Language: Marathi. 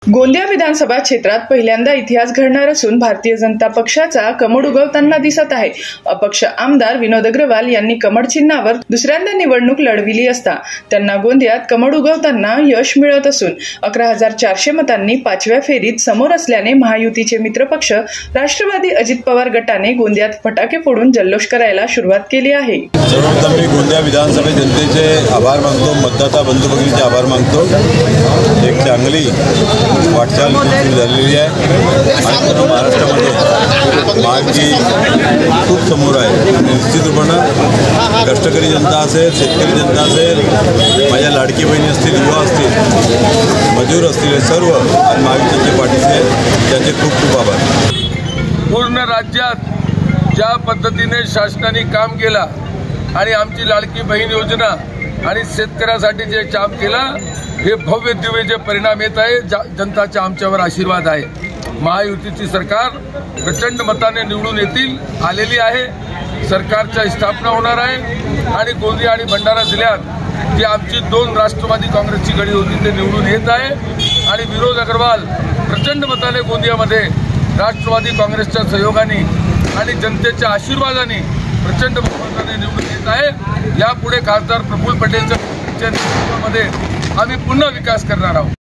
गोंदिया विधानसभा क्षेत्रात पहिल्यांदा इतिहास घडणार असून भारतीय जनता पक्षाचा कमळ उगवताना दिसत आहे। अपक्ष आमदार विनोद अग्रवाल यांनी कमळ चिन्हावर दुसऱ्यांदा निवडणूक लढविली असता त्यांना गोंदियात कमळ उगवताना यश मिळत असून 11,400 मतांनी 5व्या फेरीत समोर असल्याने महायुतीचे मित्रपक्ष राष्ट्रवादी अजित पवार गटाने गोंदियात फटाके फोडून जल्लोष करायला सुरुवात केली आहे। सर्वप्रथम मी गोंदिया विधानसभा जनतेचे आभार मानतो, मतदाता बंधू भगिनींचे आभार मानतो। एक चांगली वाटचाल झालेली आहे आणि पूर्ण महाराष्ट्रामध्ये महायुती खूप समोर आहे। निश्चित रूपानं कष्टकरी जनता असेल, शेतकरी जनता असेल, माझ्या लाडकी बहिणी असतील, युवा असतील, मजूर असतील, हे सर्व आज महायुतीचे पाठीशी आहेत, त्याचे खूप खूप आभार। पूर्ण राज्यात ज्या पद्धतीने शासनाने काम केला आणि आमची लाडकी बहीण योजना आणि शेतकऱ्यासाठी जे काम केला, हे भव्य दिव्य जे परिणाम येत आहे, जनताचा आमच्यावर आशीर्वाद आहे। महायुतीची सरकार प्रचंड मताने निवडून येतील, आलेली आहे। सरकारची स्थापना होणार आहे आणि गोंदिया आणि भंडारा जिल्ह्यात जी आमची 2 राष्ट्रवादी काँग्रेसची गडी होती ते निवडून येत आहे आणि विनोद अग्रवाल प्रचंड मताने गोंदियामध्ये राष्ट्रवादी काँग्रेसच्या सहयोगाने आणि जनतेच्या आशीर्वादाने प्रचंड मताने निवडून येत आहे। यापुढे खासदार प्रफुल्ल पटेलच्या नेतृत्वामध्ये आम्ही पुन्हा विकास करणार आहोत।